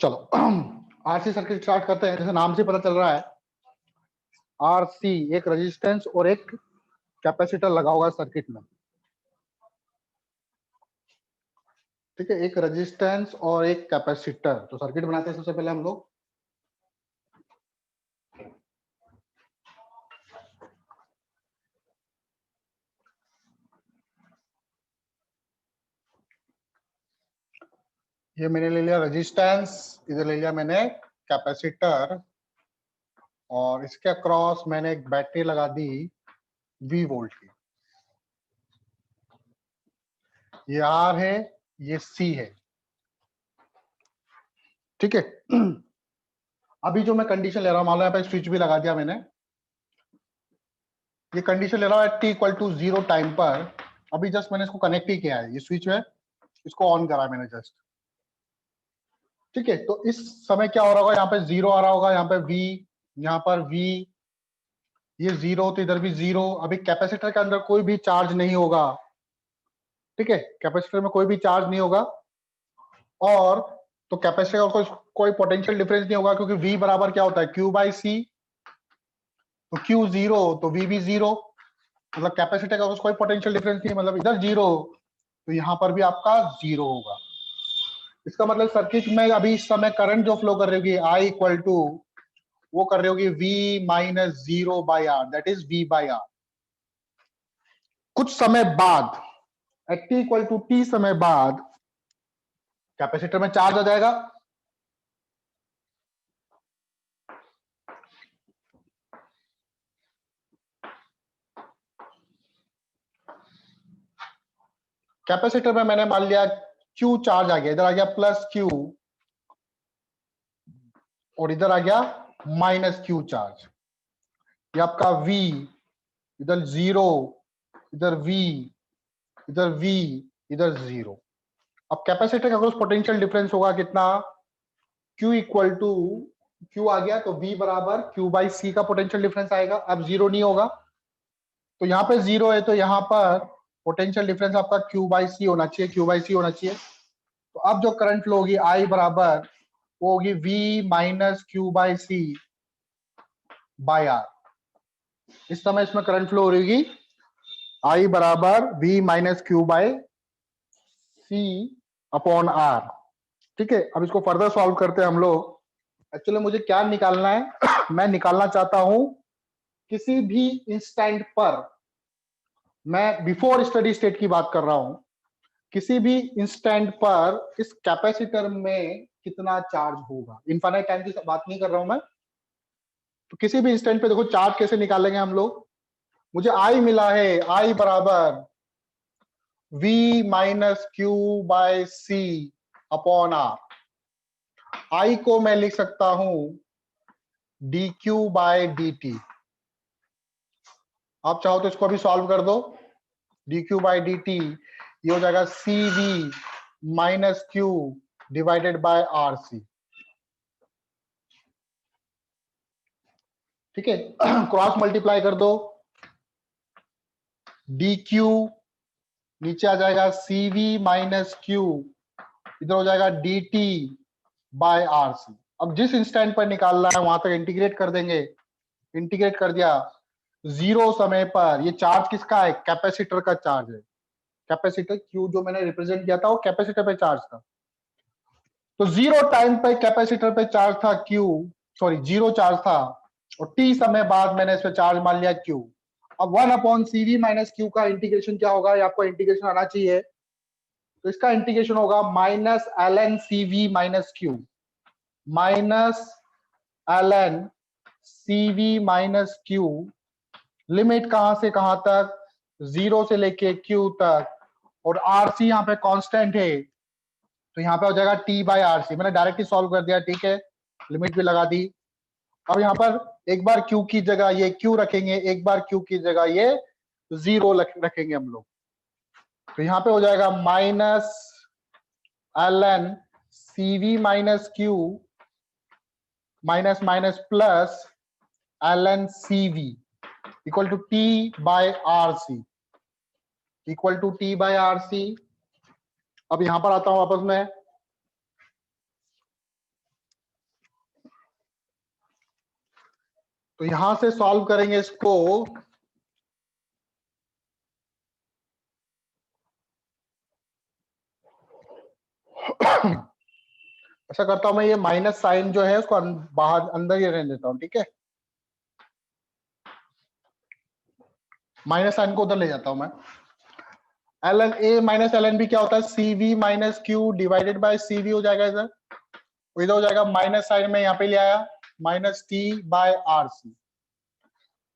चलो RC circuit start करते हैं। जैसे नाम से पता चल रहा है, आरसी एक रेजिस्टेंस और एक कैपेसिटर लगा होगा सर्किट में। ठीक है, एक रेजिस्टेंस और एक कैपेसिटर। तो सर्किट बनाते हैं सबसे पहले हम लोग। ये मैंने ले लिया रेजिस्टेंस, इधर ले लिया मैंने कैपेसिटर, और इसके अक्रॉस मैंने एक बैटरी लगा दी V वोल्ट की। ये R है, ये C है। ठीक है, अभी जो मैं कंडीशन ले रहा हूं, मान लो यहाँ पे स्विच भी लगा दिया मैंने। ये कंडीशन ले रहा हूँ t इक्वल टू 0 टाइम पर। अभी जस्ट मैंने इसको कनेक्ट ही किया है, ये स्विच है, इसको ऑन करा मैंने जस्ट। ठीक है, तो इस समय क्या हो रहा होगा, यहाँ पे 0 आ रहा होगा, यहाँ पे V, यहाँ पर V, ये 0 तो इधर भी 0। अभी कैपेसिटर के अंदर कोई भी चार्ज नहीं होगा। ठीक है, कैपेसिटर में कोई भी चार्ज नहीं होगा, और तो कैपेसिटर का कोई पोटेंशियल डिफरेंस नहीं होगा, क्योंकि V बराबर क्या होता है, Q बाई C। तो Q 0 तो V भी 0, मतलब कैपेसिटर का कोई पोटेंशियल डिफरेंस नहीं, मतलब इधर 0 तो यहाँ पर भी आपका 0 होगा। इसका मतलब सर्किट में अभी इस समय करंट जो फ्लो कर रही होगी I इक्वल टू, वो कर रही होगी V minus 0 by R, that is V by R. कुछ समय बाद, at t equal to t समय बाद, कैपेसिटर में चार्ज आ जाएगा। कैपेसिटर में मैंने मान लिया Q चार्ज आ गया, इधर आ गया प्लस Q और इधर आ गया माइनस Q चार्ज। ये आपका V, इधर 0, इधर V, इधर V, इधर 0। अब कैपेसिटर का कुछ पोटेंशियल डिफरेंस होगा कितना, Q इक्वल टू, Q आ गया तो V बराबर Q बाई C का पोटेंशियल डिफरेंस आएगा। अब 0 नहीं होगा, तो यहाँ पे 0 है, तो यहाँ पर पोटेंशियल डिफरेंस आपका Q बाई C होना चाहिए, Q बाई C होना चाहिए। तो अब जो करंट फ्लो होगी I बराबर, वो होगी V minus Q by C by R। इस समय इसमें करंट फ्लो हो रही I बराबर V minus Q by C upon R। ठीक है, अब इसको फर्दर सॉल्व करते हैं हम लोग। एक्चुअली मुझे क्या निकालना है मैं निकालना चाहता हूं किसी भी इंस्टेंट पर, मैं बिफोर स्टडी स्टेट की बात कर रहा हूं, किसी भी इंस्टेंट पर इस कैपेसिटर में कितना चार्ज होगा। इनफाइनाइट टाइम की बात नहीं कर रहा हूं मैं, तो किसी भी इंस्टेंट पे देखो चार्ज कैसे निकालेंगे हम लोग। मुझे आई मिला है, आई बराबर V minus Q by C upon R। I को मैं लिख सकता हूं dq बाय dt। आप चाहो तो इसको अभी सॉल्व कर दो, dq बाय dt ये हो जाएगा CV minus Q divided by RC। ठीक है, क्रॉस मल्टीप्लाई कर दो, dq नीचे आ जाएगा CV माइनस Q, इधर हो जाएगा dt बाय RC। अब जिस इंस्टेंट पर निकालना है वहां तक इंटीग्रेट कर देंगे। इंटीग्रेट कर दिया, 0 समय पर ये चार्ज किसका है, कैपेसिटर का चार्ज है। कैपेसिटर Q जो मैंने रिप्रेजेंट किया था वो कैपेसिटर पे चार्ज था, तो 0 टाइम पे कैपेसिटर पे चार्ज था Q, सॉरी 0 चार्ज था, और t समय बाद मैंने इस पे चार्ज मान लिया Q। अब 1 अपॉन CV माइनस Q का इंटीग्रेशन क्या होगा, ये आपको इंटीग्रेशन आना चाहिए। तो इसका इंटीग्रेशन होगा minus ln CV minus Q, minus ln CV minus Q। Limit कहां से कहां तक, 0 से लेके Q तक, और RC यहाँ पे कांस्टेंट है, तो यहाँ पे हो जाएगा T बाई RC। मैंने डायरेक्टली सॉल्व कर दिया, ठीक है, लिमिट भी लगा दी। अब यहाँ पर एक बार Q की जगह ये Q रखेंगे, एक बार Q की जगह ये 0 रखेंगे हम लोग। तो यहाँ पे हो जाएगा minus ln CV minus Q minus minus plus ln CV equal to T by RC, equal to T by RC। अब यहां पर आता हूं वापस में, तो यहां से सॉल्व करेंगे इसको। ऐसा करता हूं मैं, ये माइनस साइन जो है उसको बाहर अंदर ही रहने देता हूं, ठीक है। माइनस साइन को उधर ले जाता हूं मैं। L N A minus L N B क्या होता है, C V minus Q divided by C V हो जाएगा इधर। इधर हो जाएगा माइनस साइन में यहाँ पे ले आया, minus T by R C.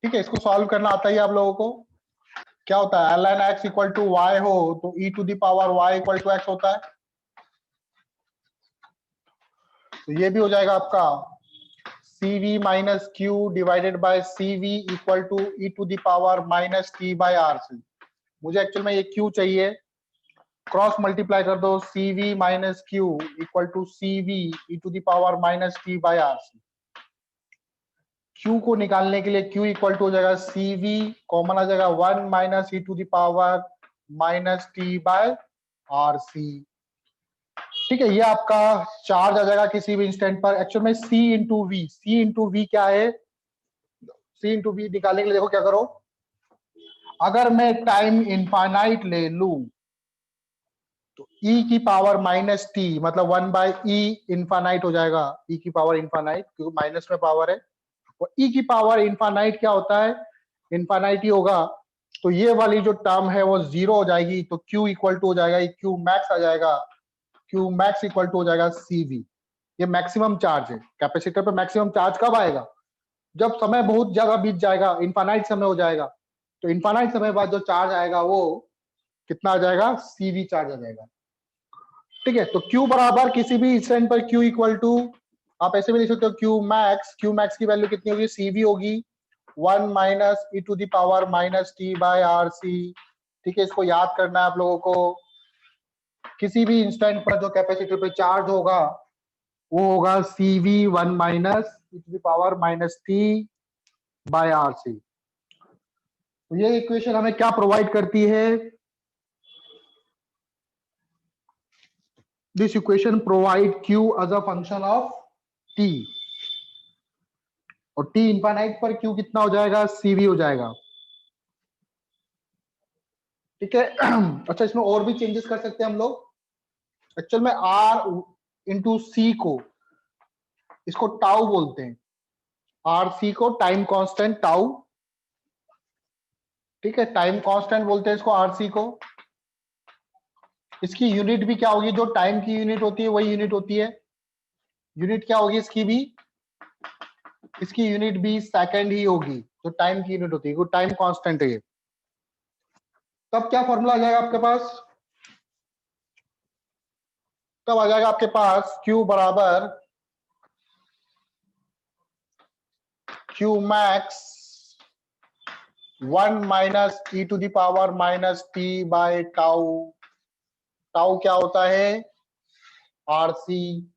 ठीक है, इसको सॉल्व करना आता ही आप लोगों को। क्या होता है, L N X equal to Y हो तो E to the power Y equal to X होता है। तो ये भी हो जाएगा आपका C V minus Q divided by C V equal to E to the power minus T by R C. मुझे एक्चुअल में ये क्यू चाहिए, क्रॉस मल्टीप्लाई कर दो, C V minus Q equal to C V E to the power minus T by R C. Q को निकालने के लिए क्यू इक्वल टू हो जाएगा सी वी, कॉमन आ जाएगा 1 minus E to the power minus T by R C. ठीक है, ये आपका चार्ज आ जाएगा किसी भी इंस्टेंट पर। एक्चुअल में C into V, C into V क्या है, सी इंटू वी निकालने के लिए देखो क्या करो, अगर मैं टाइम इनफाइनाइट ले लू तो e की पावर माइनस टी मतलब 1 बाय ई इनफाइनाइट हो जाएगा, e की पावर इनफाइनाइट क्योंकि माइनस में पावर है। और e की पावर इनफाइनाइट क्या होता है, इनफाइनाइट ही होगा। तो ये वाली जो टर्म है वो जीरो हो जाएगी, तो q इक्वल टू हो जाएगा, q मैक्स आ जाएगा, q मैक्स इक्वल टू हो जाएगा cv। ये मैक्सिमम चार्ज है कैपेसिटर पे। मैक्सिमम चार्ज कब आएगा, जब समय बहुत ज्यादा बीत जाएगा, इनफाइनाइट समय हो जाएगा। तो इनफाइनाइट समय बाद जो चार्ज आएगा वो कितना आ जाएगा, cv चार्ज आ जाएगा। ठीक है, तो Q बराबर किसी भी इंस्टेंट पर Q इक्वल टू, आप ऐसे भी लिख सकते हो Q मैक्स की वैल्यू कितनी होगी, CV होगी 1 minus E to the power minus T by R C. ठीक है, इसको याद करना है आप लोगों को। किसी भी इंस्टेंट पर जो कैपेसिटर पे चार्ज होगा वो होगा CV 1 minus E to the power minus T by R C. तो ये इक्वेशन हमें क्या प्रोवाइड करती है, this equation provide Q as a function of T, और T इंफाइनाइट पर Q कितना हो जाएगा, CV हो जाएगा। ठीक है। अच्छा, इसमें और भी चेंजेस कर सकते हैं हम लोग। एक्चुअल में R इंटू सी को, इसको टाउ बोलते हैं, आर सी को टाइम कांस्टेंट टाउ। ठीक है, टाइम कांस्टेंट बोलते हैं इसको आर सी को। इसकी यूनिट भी क्या होगी, जो टाइम की यूनिट होती है वही यूनिट होती है। यूनिट क्या होगी इसकी भी, इसकी यूनिट भी सेकंड ही होगी, जो टाइम की यूनिट होती है, वो टाइम कांस्टेंट है ये। तब क्या फॉर्मूला आ जाएगा आपके पास, तब आ जाएगा आपके पास Q बराबर Q max 1 minus E to the power minus T by tau. Tau क्या होता है, आरसी।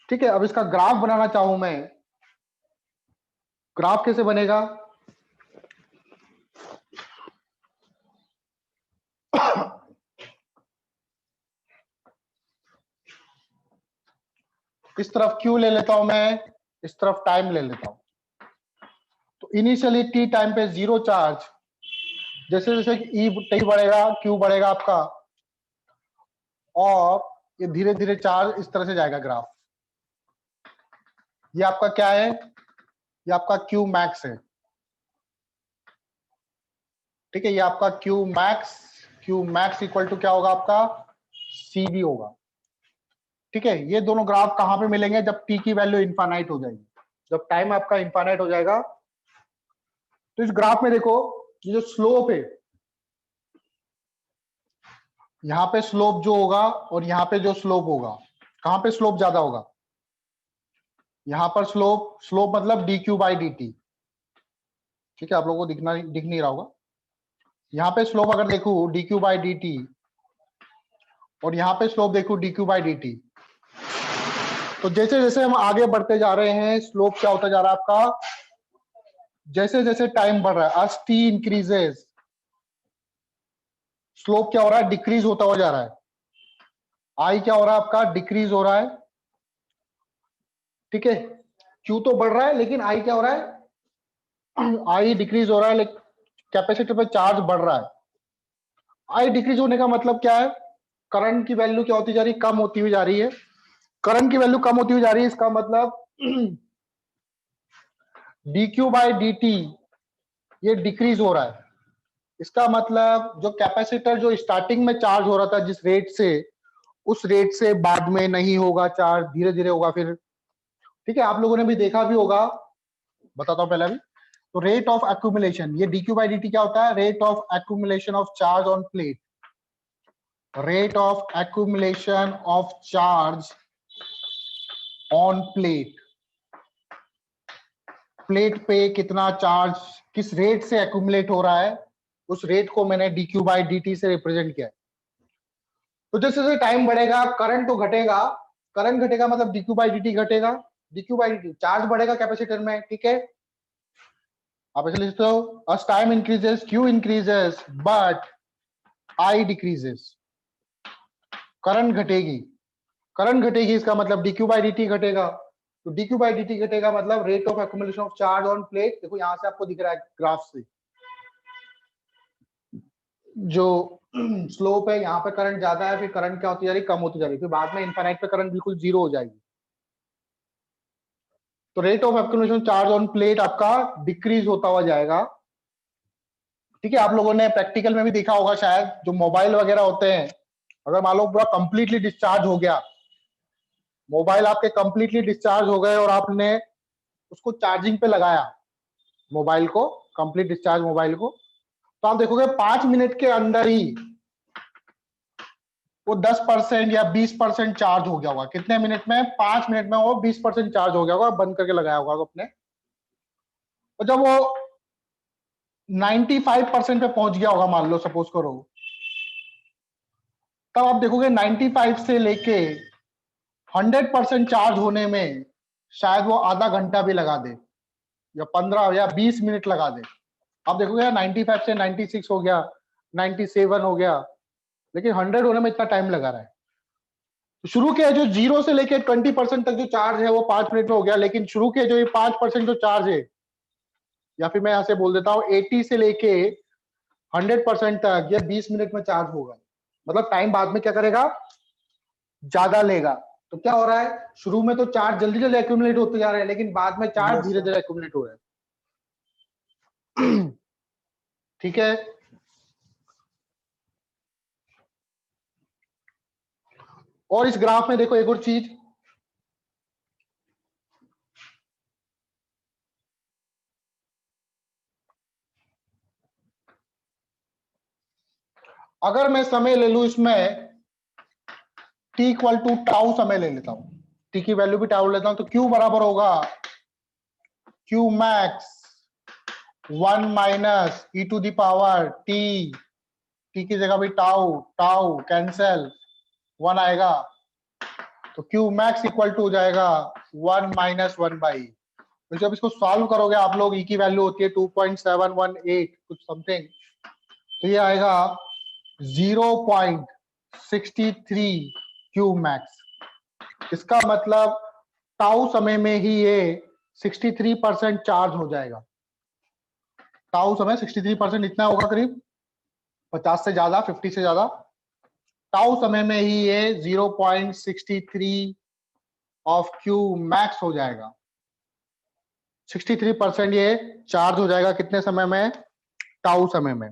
ठीक है, अब इसका ग्राफ बनाना चाहूं मैं, ग्राफ कैसे बनेगा, इस तरफ Q ले लेता हूं मैं, इस तरफ टाइम ले लेता हूं। तो इनिशियली टी टाइम पे जीरो चार्ज, जैसे जैसे ई टी बढ़ेगा Q बढ़ेगा आपका, और ये धीरे धीरे चार्ज इस तरह से जाएगा ग्राफ। ये आपका क्या है, ये आपका Q मैक्स है। ठीक है, ये आपका Q मैक्स इक्वल टू क्या होगा आपका, CV होगा। ठीक है, ये दोनों ग्राफ कहां पे मिलेंगे, जब t की वैल्यू इनफाइनाइट हो जाएगी, जब टाइम आपका इनफाइनाइट हो जाएगा। तो इस ग्राफ में देखो, ये जो स्लोप है, यहाँ पे स्लोप जो होगा और यहाँ पे जो स्लोप होगा, कहां पे स्लोप ज्यादा होगा, यहाँ पर स्लोप, स्लोप मतलब dq बाई dt। ठीक है, आप लोगों को दिख नहीं रहा होगा। यहाँ पे स्लोप अगर देखो dq बाई dt, और यहाँ पे स्लोप देखो dq बाई dt, तो जैसे जैसे हम आगे बढ़ते जा रहे हैं स्लोप क्या होता जा रहा है आपका, जैसे जैसे टाइम बढ़ रहा है, as t इंक्रीजेस, स्लोप क्या हो रहा है, डिक्रीज होता हुआ जा रहा है। आई क्या हो रहा है आपका, डिक्रीज हो रहा है। ठीक है, Q तो बढ़ रहा है लेकिन I क्या हो रहा है, I डिक्रीज हो रहा है, लेकिन कैपेसिटर पे चार्ज बढ़ रहा है। I डिक्रीज होने का मतलब क्या है, करंट की वैल्यू क्या होती जा रही है, कम होती हुई जा रही है। करंट की वैल्यू कम होती हुई जा रही है, इसका मतलब dq बाई dt ये डिक्रीज हो रहा है। इसका मतलब जो कैपेसिटर जो स्टार्टिंग में चार्ज हो रहा था जिस रेट से, उस रेट से बाद में नहीं होगा चार्ज, धीरे धीरे होगा फिर। ठीक है, आप लोगों ने भी देखा भी होगा, बताता हूं पहले अभी। तो रेट ऑफ एक्यूमुलेशन, ये dq बाई dt क्या होता है, rate of accumulation of charge on plate. Rate of accumulation of charge on plate, plate पे कितना चार्ज किस रेट से एक्यूमुलेट हो रहा है, उस रेट को मैंने dq बाई dt से रिप्रेजेंट किया है। तो जैसे जैसे टाइम बढ़ेगा करंट तो घटेगा, करंट घटेगा मतलब dq बाई dt घटेगा, dq बाई dt चार्ज बढ़ेगा कैपेसिटर में। ठीक है, आप ऐसे लिखते हो, as time increases q increases but I decreases, current घटेगी, करंट घटेगी इसका मतलब dq बाई dt घटेगा। तो dq बाई dt घटेगा मतलब rate of accumulation of charge on plate. देखो यहां से आपको दिख रहा है ग्राफ से, जो स्लोप है यहाँ पे करंट ज्यादा है, फिर करंट क्या होती जा रही, कम होती जा रही, फिर बाद में इनफाइनाइट पे करंट बिल्कुल जीरो हो जाएगी। तो rate of accumulation charge on plate आपका डिक्रीज होता हुआ जाएगा। ठीक है, आप लोगों ने प्रैक्टिकल में भी देखा होगा शायद, जो मोबाइल वगैरह होते हैं, अगर मान लो पूरा कंप्लीटली डिस्चार्ज हो गया, मोबाइल आपके कंप्लीटली डिस्चार्ज हो गए और आपने उसको चार्जिंग पे लगाया, मोबाइल को कंप्लीट डिस्चार्ज मोबाइल को, तो आप देखोगे 5 मिनट के अंदर ही वो 10% या 20% चार्ज हो गया होगा। कितने मिनट में, 5 मिनट में वो 20% चार्ज हो गया होगा, बंद करके लगाया होगा अपने। और जब वो 95% पे पहुंच गया होगा, मान लो सपोज करो, तब आप देखोगे 95 से लेके 100% चार्ज होने में शायद वो आधा घंटा भी लगा दे, या 15 या 20 मिनट लगा दे। आप देखोगे 95 से 96 हो गया, 97 हो गया, लेकिन 100 होने में इतना टाइम लगा रहा है। तो शुरू के जो 0 से लेके 20% तक जो चार्ज है वो 5 मिनट में हो गया, लेकिन शुरू के जो ये 5% जो चार्ज है, या फिर मैं यहां से बोल देता हूँ 80 से लेके 100% तक ये 20 मिनट में चार्ज होगा। मतलब टाइम बाद में क्या करेगा, ज्यादा लेगा। तो क्या हो रहा है, शुरू में तो चार्ज जल्दी जल्दी एक्यूमुलेट होते जा रहे हैं, लेकिन बाद में चार्ज धीरे धीरे एक्यूमुलेट हो रहे हैं। ठीक है, और इस ग्राफ में देखो एक और चीज, अगर मैं समय ले लू इसमें t इक्वल टू टाउ समय ले लेता हूं, t की वैल्यू भी टाउ लेता हूं, तो q बराबर होगा q max 1 minus e to the power t, t की जगह भी टाउ, टाउ कैंसल, 1 आएगा, तो q मैक्स इक्वल टू हो जाएगा 1 माइनस 1 बाई। तो जब इसको सॉल्व करोगे आप लोग, e की वैल्यू होती है 2.718 कुछ समथिंग, तो ये आएगा 0.63 क्यूब मैक्स। इसका मतलब टाउ समय में ही ये 63% चार्ज हो जाएगा। टाउ समय 63% इतना होगा, करीब 50 से ज्यादा, 50 से ज्यादा। टाउ समय में ही ये 0.63 ऑफ क्यू मैक्स हो जाएगा। 63% ये चार्ज हो जाएगा कितने समय में, टाउ समय में।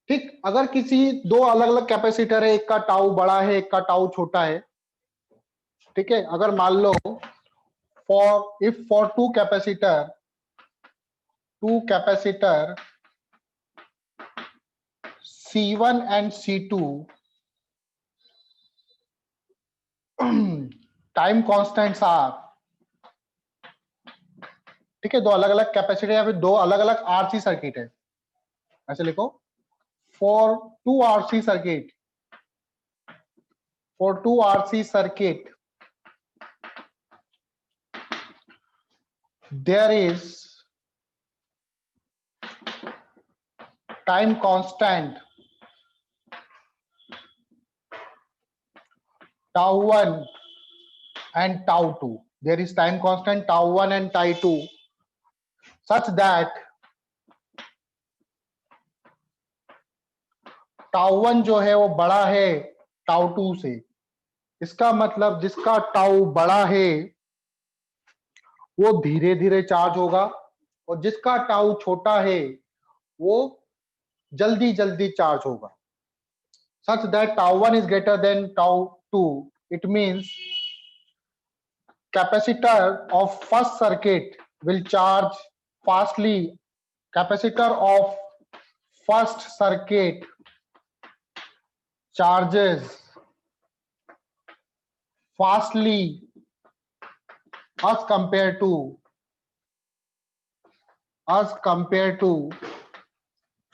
ठीक, अगर किसी दो अलग अलग कैपेसिटर है, एक का टाउ बड़ा है एक का टाउ छोटा है, ठीक है, अगर मान लो for two capacitor C1 and C2 time constants are, ठीक है, दो अलग अलग कैपेसिटर या फिर दो अलग अलग आरसी सर्किट है, ऐसे लिखो, for two RC circuit there is time constant tau 1 and tau 2. there is time constant tau 1 and tau 2 such that tau 1 जो है वो बड़ा है tau 2 से। इसका मतलब जिसका टाउ बड़ा है वो धीरे धीरे चार्ज होगा और जिसका टाउ छोटा है वो जल्दी जल्दी चार्ज होगा। such that tau 1 is greater than tau 2, it means capacitor of first circuit will charge fastly. Capacitor of first circuit charges fastly as compared to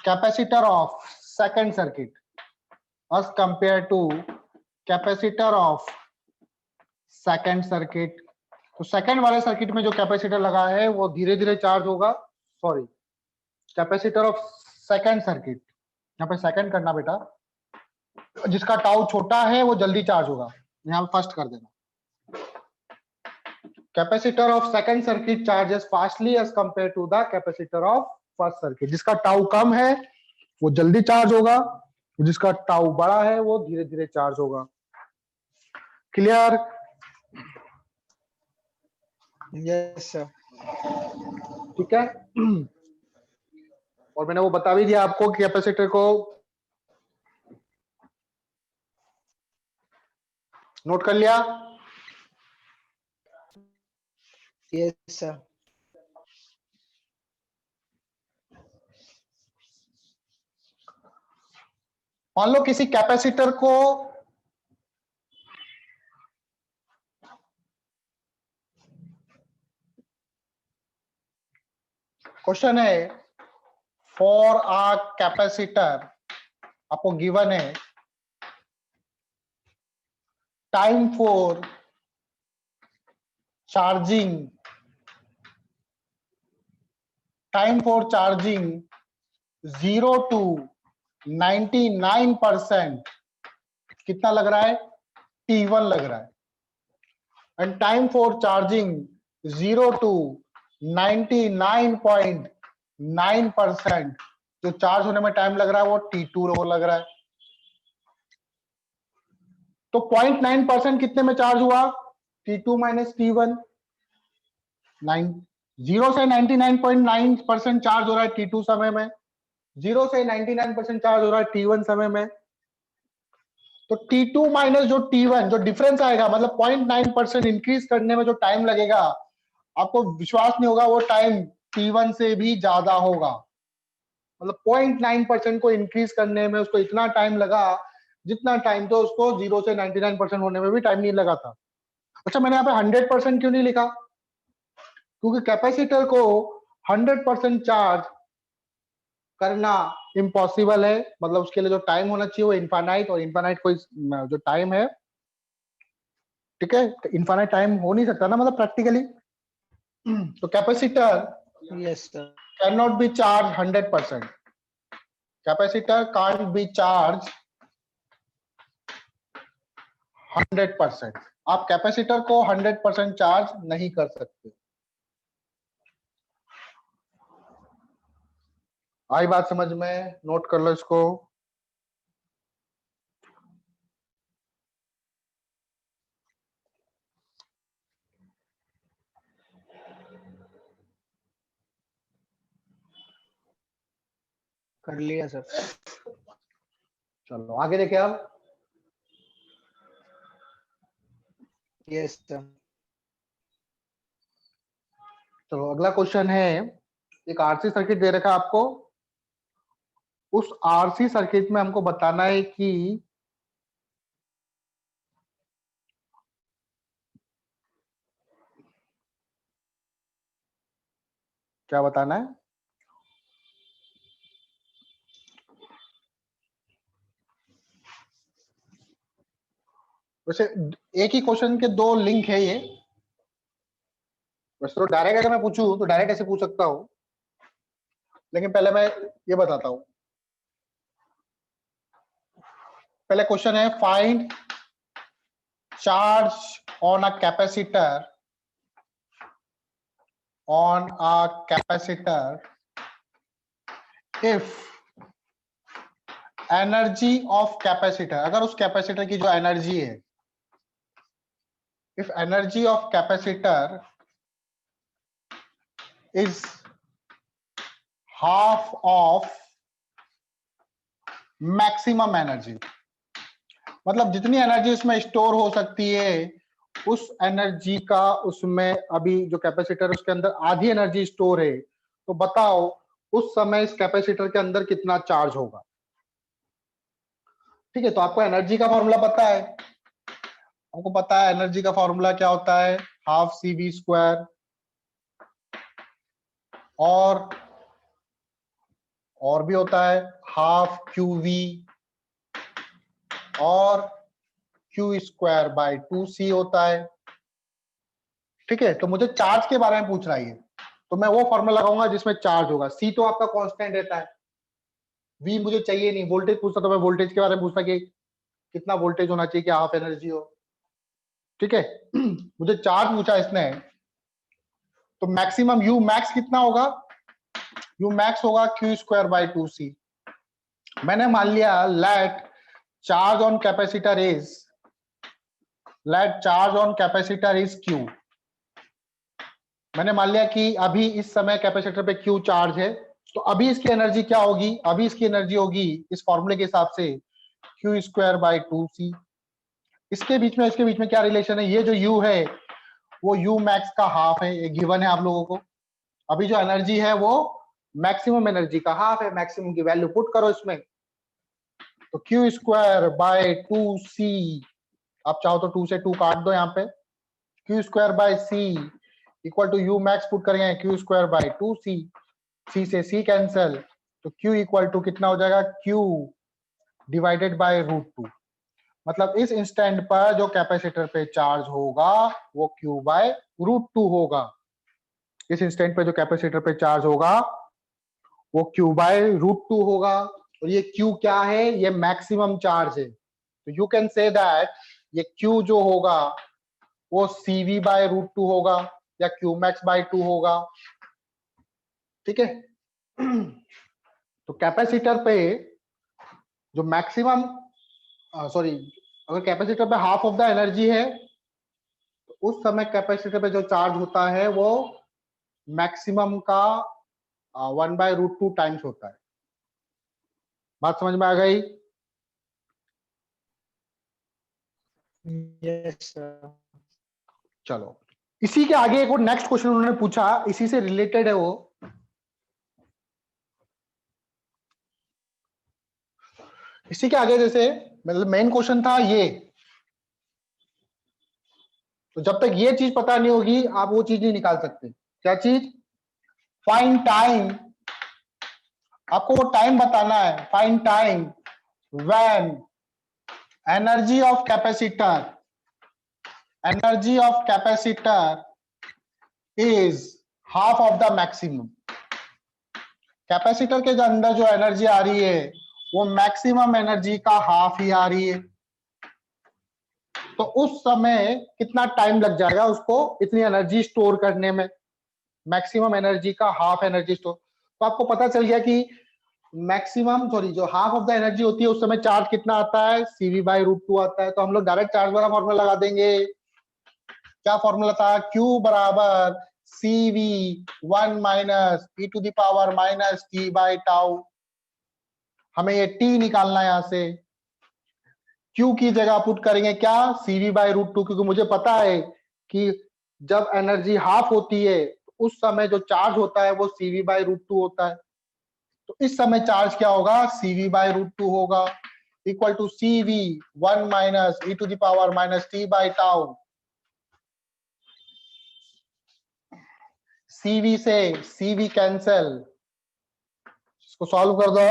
capacitor of second circuit, as compared to capacitor of second circuit। तो second वाले circuit में जो capacitor लगा है वो धीरे धीरे charge होगा। Sorry, capacitor of second circuit, यहाँ पे सेकंड करना बेटा, जिसका टाउ छोटा है वो जल्दी चार्ज होगा, यहाँ पे फर्स्ट कर देना। Capacitor of second circuit charges fastly as compare to the capacitor of first circuit. जिसका टाउ कम है वो जल्दी चार्ज होगा, जिसका टाउ बड़ा है वो धीरे धीरे चार्ज होगा। क्लियर? Yes sir. ठीक है। और मैंने वो बता भी दिया आपको कि कैपेसिटर को नोट कर लिया? Yes sir. मान लो किसी कैपेसिटर को क्वेश्चन है फॉर अ कैपेसिटर, आपको गिवन है time for charging, time for charging 0 to 99% कितना लग रहा है? T1 लग रहा है। And time for charging 0 to 99.9% जो चार्ज होने में टाइम लग रहा है वो T2 लग रहा है। तो 0.9% कितने में चार्ज हुआ? T2 minus T1। 0 से 99.9% चार्ज हो रहा है T2 समय में, 0 से 99% चार्ज हो रहा है T1 समय में। तो T2 माइनस जो T1 जो डिफरेंस आएगा, मतलब 0.9% इंक्रीज करने में जो टाइम लगेगा, आपको विश्वास नहीं होगा वो टाइम T1 से भी ज्यादा होगा। मतलब 0.9% को इंक्रीज करने में उसको इतना टाइम लगा जितना टाइम तो उसको 0 से 99% होने में भी टाइम नहीं लगा था। अच्छा, मैंने यहाँ पे 100% क्यों नहीं लिखा? क्योंकि कैपेसिटर को 100% चार्ज करना इम्पॉसिबल है, मतलब उसके लिए जो टाइम होना चाहिए वो इनफाइनाइट, और इनफाइनाइट कोई जो टाइम है, ठीक है, इनफाइनाइट टाइम हो नहीं सकता ना, मतलब प्रैक्टिकली। तो capacitor yes sir. Can not be charge 100%। Capacitor can't be charge 100%। आप कैपेसिटर को 100% चार्ज नहीं कर सकते। आई बात समझ में? नोट कर लो इसको। कर लिया सर। चलो आगे देखे आप। Yes sir. चलो अगला क्वेश्चन है, एक आरसी सर्किट दे रखा है आपको। उस आरसी सर्किट में हमको बताना है कि क्या बताना है? वैसे एक ही क्वेश्चन के दो लिंक है ये। वैसे तो डायरेक्ट अगर मैं पूछूं तो डायरेक्ट ऐसे पूछ सकता हूं, लेकिन पहले मैं ये बताता हूं। पहले क्वेश्चन है find charge on a capacitor on a capacitor if energy of capacitor, अगर उस कैपेसिटर की जो एनर्जी है, if energy of capacitor is half of maximum energy, मतलब जितनी एनर्जी उसमें स्टोर हो सकती है उस एनर्जी का, उसमें अभी जो कैपेसिटर उसके अंदर आधी एनर्जी स्टोर है, तो बताओ उस समय इस कैपेसिटर के अंदर कितना चार्ज होगा। ठीक है, तो आपको एनर्जी का फॉर्मूला पता है, आपको पता है एनर्जी का फॉर्मूला क्या होता है, हाफ सी वी स्क्वायर और भी होता है हाफ क्यू वी और क्यू स्क्वायर बाय 2c होता है। ठीक है, तो मुझे चार्ज के बारे में पूछ रहा है, तो मैं वो फॉर्मूला लगाऊंगा जिसमें चार्ज होगा। सी तो आपका कांस्टेंट रहता है, वी मुझे चाहिए नहीं। वोल्टेज पूछता तो मैं वोल्टेज के बारे में पूछता कि कितना वोल्टेज होना चाहिए कि हाफ एनर्जी हो। ठीक है, मुझे चार्ज पूछा इसने, तो मैक्सिमम यू मैक्स कितना होगा, यू मैक्स होगा क्यू स्क्वायर बाय 2c। मैंने मान लिया let charge on capacitor is, let charge on capacitor is Q. मैंने मान लिया कि अभी इस समय कैपेसिटर पे क्यू चार्ज है, तो अभी इसकी एनर्जी क्या होगी, अभी इसकी एनर्जी होगी इस फॉर्मूले के हिसाब से क्यू स्क्वायर बाय 2c। इसके बीच में क्या रिलेशन है, ये जो u है वो u मैक्स का हाफ है, ये गिवन है आप लोगों को। अभी जो एनर्जी है वो मैक्सिमम एनर्जी का हाफ है, मैक्सिमम की वैल्यू पुट करो इसमें, तो क्यू स्क्वायर बाय 2c, आप चाहो तो 2 से 2 काट दो यहाँ पे, Q square by c equal to U max put करेंगे Q square by 2c, c से c कैंसल, तो q इक्वल टू कितना हो जाएगा, q डिवाइडेड बाय √2। मतलब इस इंस्टेंट पर जो कैपेसिटर पे चार्ज होगा वो q बाय √2 होगा। इस इंस्टेंट पे जो कैपेसिटर पे चार्ज होगा वो q बाय √2 होगा। और ये q क्या है, ये मैक्सिमम चार्ज है, तो यू कैन से दैट ये q जो होगा वो cv बाय √2 होगा या q मैक्स बाय 2 होगा। ठीक है, तो कैपेसिटर पे जो मैक्सिमम, सॉरी, अगर कैपेसिटर पे हाफ ऑफ द एनर्जी है तो उस समय कैपेसिटर पे जो चार्ज होता है वो मैक्सिमम का 1/√2 टाइम्स होता है। बात समझ में आ गई? Yes, sir. चलो, इसी के आगे एक और नेक्स्ट क्वेश्चन उन्होंने पूछा, इसी से रिलेटेड है वो। इसी के आगे जैसे मतलब मेन क्वेश्चन था ये, तो जब तक ये चीज पता नहीं होगी आप वो चीज नहीं निकाल सकते। क्या चीज? फाइंड टाइम, आपको वो टाइम बताना है, find time when energy of capacitor, energy of capacitor is half of the maximum. Capacitor के अंदर जो एनर्जी आ रही है वो मैक्सिमम एनर्जी का हाफ ही आ रही है, तो उस समय कितना टाइम लग जाएगा उसको इतनी एनर्जी स्टोर करने में, मैक्सिमम एनर्जी का हाफ एनर्जी स्टोर। तो आपको पता चल गया कि मैक्सिमम, सॉरी, जो हाफ ऑफ द एनर्जी होती है उस समय चार्ज कितना आता है, cv बाय √2 आता है। तो हम लोग डायरेक्ट चार्ज वाला फॉर्मूला लगा देंगे। क्या फॉर्मूला था, q बराबर cv 1 minus e to the power minus t by tau. हमें ये t निकालना है, यहां से q की जगह पुट करेंगे क्या, cv बाय √2, क्योंकि मुझे पता है कि जब एनर्जी हाफ होती है तो उस समय जो चार्ज होता है वो cv बाय √2 होता है। तो इस समय चार्ज क्या होगा, cv बाय √2 होगा, equal to cv 1 minus e to the power minus t by tau. cv से cv कैंसल, इसको सॉल्व कर दो।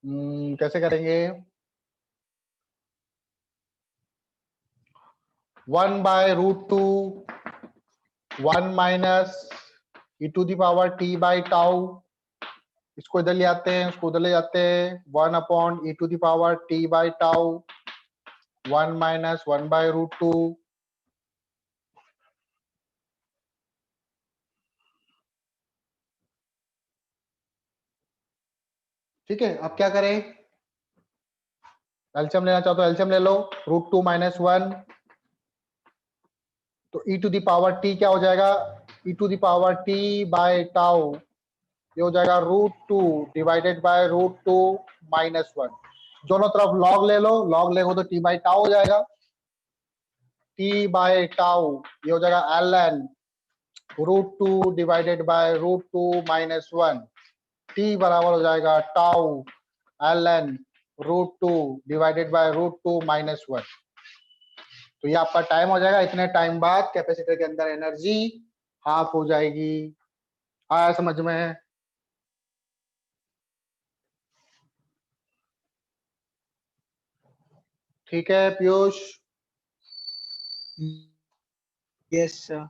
अब कैसे करेंगे, 1 by √2 1 minus e to the power t by tau, इसको इधर ले आते हैं, उसको उधर ले जाते हैं, 1 upon e to the power t by tau 1 minus 1 by √2 ठीक है, अब क्या करें, एलसीएम लेना चाहो तो एलसीएम ले लो, √2 - 1, तो e to the power t क्या हो जाएगा, e to the power t by tau, ये हो जाएगा √2 डिवाइडेड बाय √2 - 1। दोनों तरफ लॉग ले लो, लॉग लेगो तो t बाई टाउ हो जाएगा, t बाय टाउ ये हो जाएगा ln √2 डिवाइडेड बाय √2 - 1, t बराबर हो जाएगा टाउ ln √2 डिवाइडेड बाय √2 - 1। तो ये आपका टाइम हो जाएगा, इतने टाइम बाद कैपेसिटर के अंदर एनर्जी हाफ हो जाएगी। आया समझ में? ठीक है पीयूष? Yes, sir.